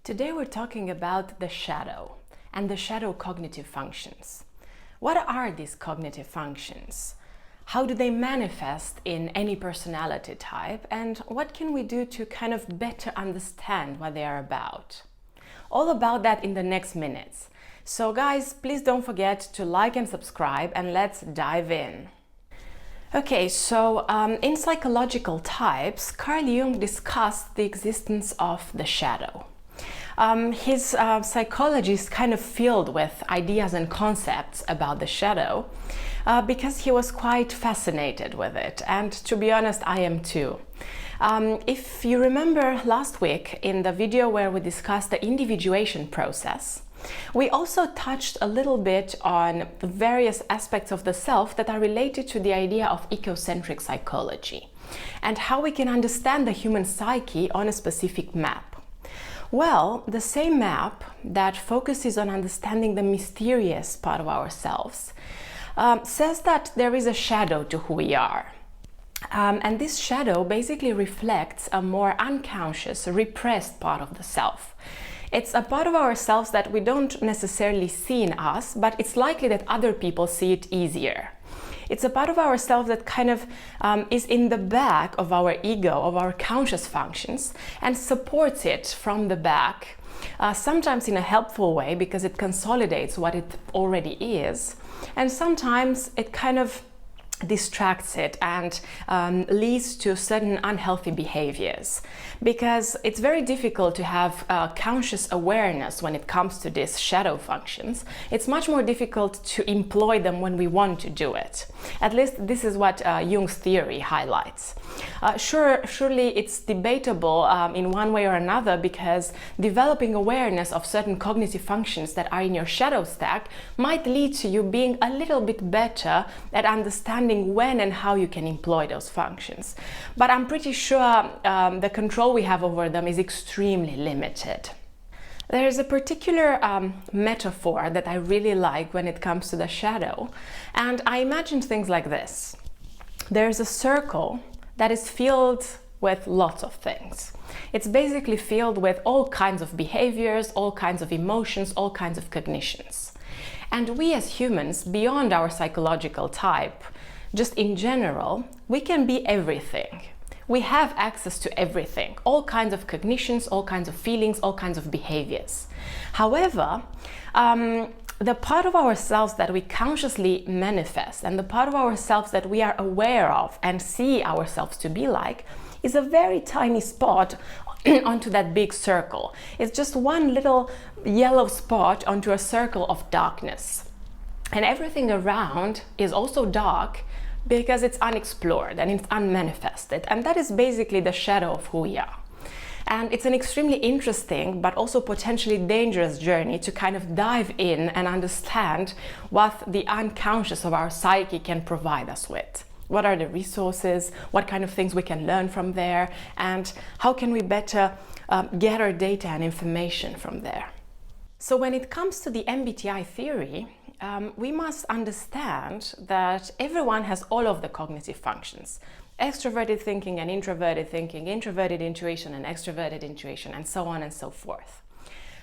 Today we're talking about the shadow and the shadow cognitive functions. What are these cognitive functions? How do they manifest in any personality type? And what can we do to kind of better understand what they are about? All about that in the next minutes. So guys, please don't forget to like and subscribe, and let's dive in. Okay, so in psychological types, Carl Jung discussed the existence of the shadow. His psychology is kind of filled with ideas and concepts about the shadow because he was quite fascinated with it, and to be honest, I am too. If you remember last week in the video where we discussed the individuation process, we also touched a little bit on various aspects of the self that are related to the idea of ecocentric psychology and how we can understand the human psyche on a specific map. Well, the same map that focuses on understanding the mysterious part of ourselves says that there is a shadow to who we are. And this shadow basically reflects a more unconscious, repressed part of the self. It's a part of ourselves that we don't necessarily see in us, but it's likely that other people see it easier. It's a part of ourselves that kind of is in the back of our ego, of our conscious functions, and supports it from the back, sometimes in a helpful way because it consolidates what it already is, and sometimes it kind of distracts it and leads to certain unhealthy behaviors, because it's very difficult to have conscious awareness when it comes to these shadow functions. It's much more difficult to employ them when we want to do it. At least this is what Jung's theory highlights. Surely it's debatable in one way or another, because developing awareness of certain cognitive functions that are in your shadow stack might lead to you being a little bit better at understanding when and how you can employ those functions. But I'm pretty sure the control we have over them is extremely limited. There is a particular metaphor that I really like when it comes to the shadow, and I imagine things like this. There's a circle that is filled with lots of things. It's basically filled with all kinds of behaviors, all kinds of emotions, all kinds of cognitions. And we as humans, beyond our psychological type, just in general, we can be everything. We have access to everything, all kinds of cognitions, all kinds of feelings, all kinds of behaviors. However, the part of ourselves that we consciously manifest and the part of ourselves that we are aware of and see ourselves to be like is a very tiny spot onto that big circle. It's just one little yellow spot onto a circle of darkness. And everything around is also dark because it's unexplored and it's unmanifested. And that is basically the shadow of who we are. And it's an extremely interesting but also potentially dangerous journey to kind of dive in and understand what the unconscious of our psyche can provide us with. What are the resources? What kind of things we can learn from there? And how can we better gather data and information from there? So when it comes to the Mbti theory, we must understand that everyone has all of the cognitive functions: extroverted thinking and introverted thinking, introverted intuition and extroverted intuition, and so on and so forth.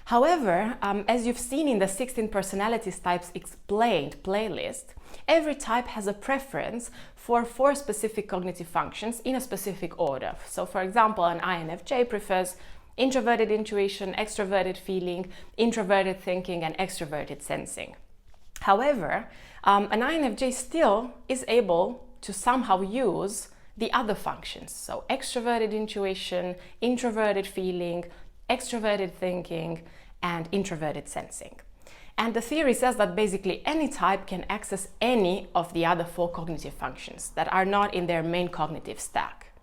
However, as you've seen in the 16 personalities types explained playlist, every type has a preference for 4 specific cognitive functions in a specific order. So for example, an INFJ prefers introverted intuition, extroverted feeling, introverted thinking, and extroverted sensing. However, an INFJ still is able to somehow use the other functions. So extroverted intuition, introverted feeling, extroverted thinking, and introverted sensing. And the theory says that basically any type can access any of the other 4 cognitive functions that are not in their main cognitive stack.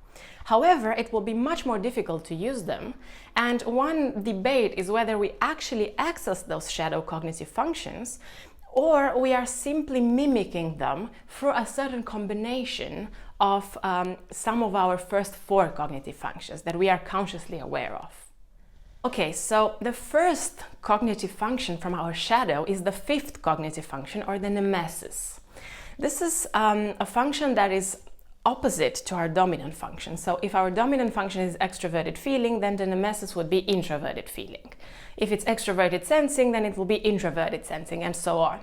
However, it will be much more difficult to use them, and one debate is whether we actually access those shadow cognitive functions or we are simply mimicking them through a certain combination of some of our first 4 cognitive functions that we are consciously aware of. Okay, so the first cognitive function from our shadow is the 5th cognitive function, or the Nemesis. This is a function that is opposite to our dominant function. So if our dominant function is extroverted feeling, then the nemesis would be introverted feeling. If it's extroverted sensing, then it will be introverted sensing, and so on.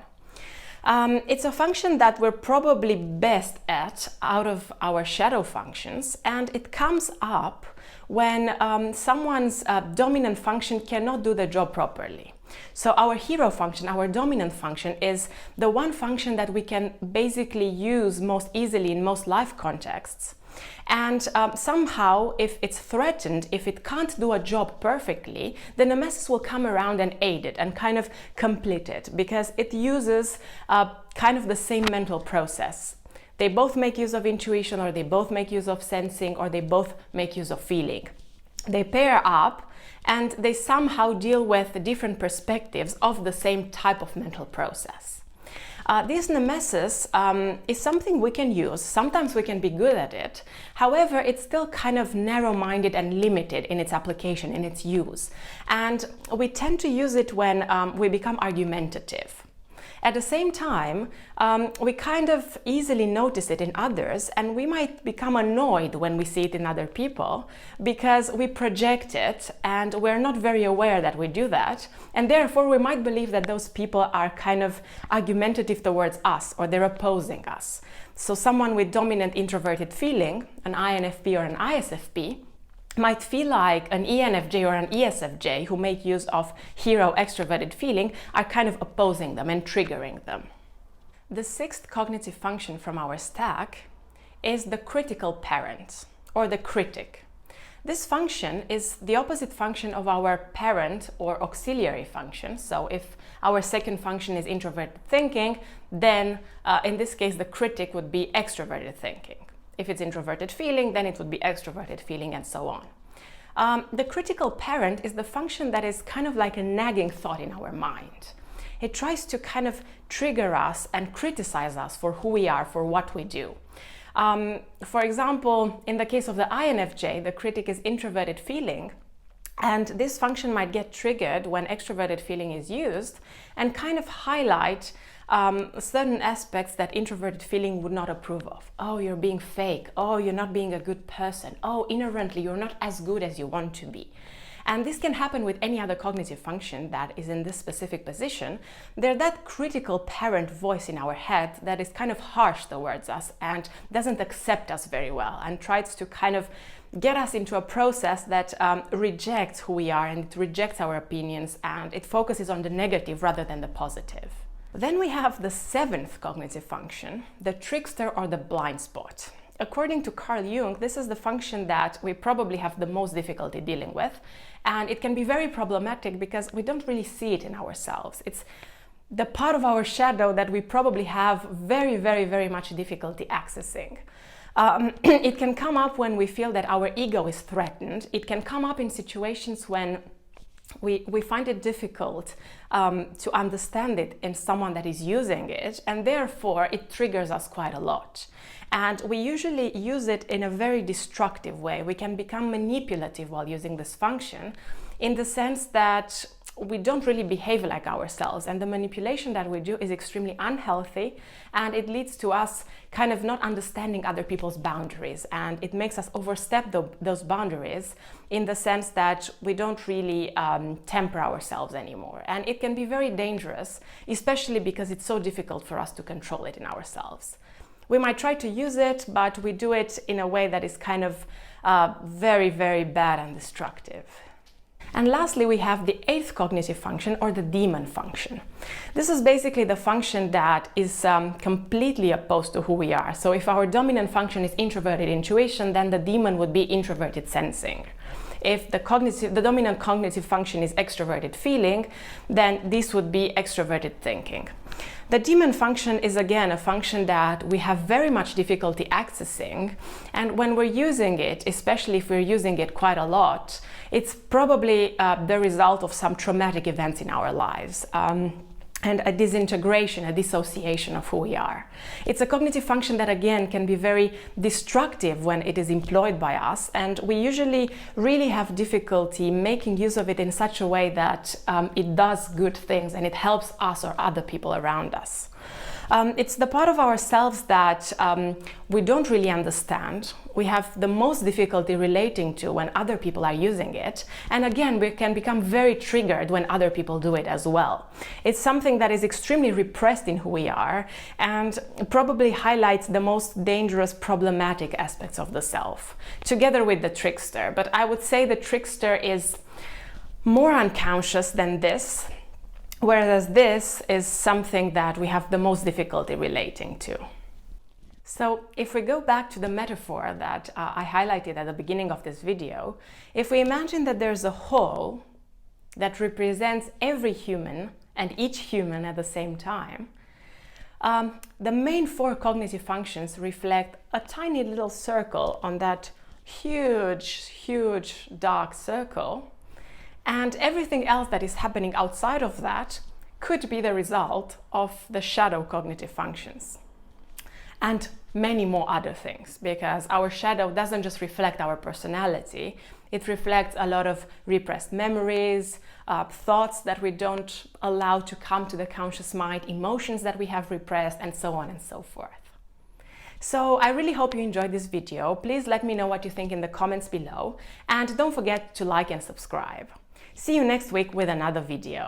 It's a function that we're probably best at out of our shadow functions, and it comes up when someone's dominant function cannot do the job properly. So our hero function, our dominant function, is the one function that we can basically use most easily in most life contexts. And somehow, if it's threatened, if it can't do a job perfectly, the nemesis will come around and aid it and kind of complete it, because it uses kind of the same mental process. They both make use of intuition, or they both make use of sensing, or they both make use of feeling. They pair up and they somehow deal with the different perspectives of the same type of mental process. This nemesis is something we can use. Sometimes we can be good at it. However, it's still kind of narrow-minded and limited in its application, in its use. And we tend to use it when we become argumentative. At the same time, we kind of easily notice it in others, and we might become annoyed when we see it in other people because we project it and we're not very aware that we do that. And therefore, we might believe that those people are kind of argumentative towards us, or they're opposing us. So someone with dominant introverted feeling, an INFP or an ISFP, might feel like an ENFJ or an ESFJ, who make use of hero extroverted feeling, are kind of opposing them and triggering them. The sixth cognitive function from our stack is the critical parent, or the critic. This function is the opposite function of our parent or auxiliary function. So if our second function is introverted thinking, then in this case the critic would be extroverted thinking. If it's introverted feeling, then it would be extroverted feeling, and so on. The critical parent is the function that is kind of like a nagging thought in our mind. It tries to kind of trigger us and criticize us for who we are, for what we do. For example, in the case of the INFJ, the critic is introverted feeling, and this function might get triggered when extroverted feeling is used and kind of highlight certain aspects that introverted feeling would not approve of. Oh, you're being fake. Oh, you're not being a good person. Oh, inherently, you're not as good as you want to be. And this can happen with any other cognitive function that is in this specific position. They're that critical parent voice in our head that is kind of harsh towards us and doesn't accept us very well, and tries to kind of get us into a process that rejects who we are, and it rejects our opinions, and it focuses on the negative rather than the positive. Then we have the seventh cognitive function, the trickster or the blind spot. According to Carl Jung, this is the function that we probably have the most difficulty dealing with, and it can be very problematic because we don't really see it in ourselves. It's the part of our shadow that we probably have very, very, very much difficulty accessing. It can come up when we feel that our ego is threatened. It can come up in situations when we find it difficult to understand it in someone that is using it, and therefore it triggers us quite a lot. And we usually use it in a very destructive way. We can become manipulative while using this function, in the sense that we don't really behave like ourselves, and the manipulation that we do is extremely unhealthy, and it leads to us kind of not understanding other people's boundaries, and it makes us overstep those boundaries in the sense that we don't really temper ourselves anymore. And it can be very dangerous, especially because it's so difficult for us to control it in ourselves. We might try to use it, but we do it in a way that is kind of very, very bad and destructive. And lastly, we have the eighth cognitive function, or the demon function. This is basically the function that is completely opposed to who we are. So if our dominant function is introverted intuition, then the demon would be introverted sensing. If the dominant cognitive function is extroverted feeling, then this would be extroverted thinking. The demon function is again a function that we have very much difficulty accessing, and when we're using it, especially if we're using it quite a lot, it's probably the result of some traumatic events in our lives. And a disintegration, a dissociation of who we are. It's a cognitive function that again can be very destructive when it is employed by us, and we usually really have difficulty making use of it in such a way that it does good things and it helps us or other people around us. It's the part of ourselves that we don't really understand. We have the most difficulty relating to when other people are using it. And again, we can become very triggered when other people do it as well. It's something that is extremely repressed in who we are and probably highlights the most dangerous, problematic aspects of the self, together with the trickster. But I would say the trickster is more unconscious than this, whereas this is something that we have the most difficulty relating to. So if we go back to the metaphor that I highlighted at the beginning of this video, if we imagine that there's a whole that represents every human and each human at the same time, the main 4 cognitive functions reflect a tiny little circle on that huge dark circle, and everything else that is happening outside of that could be the result of the shadow cognitive functions. And many more other things, because our shadow doesn't just reflect our personality, it reflects a lot of repressed memories, thoughts that we don't allow to come to the conscious mind, emotions that we have repressed, and so on and so forth. So I really hope you enjoyed this video. Please let me know what you think in the comments below, and don't forget to like and subscribe. See you next week with another video.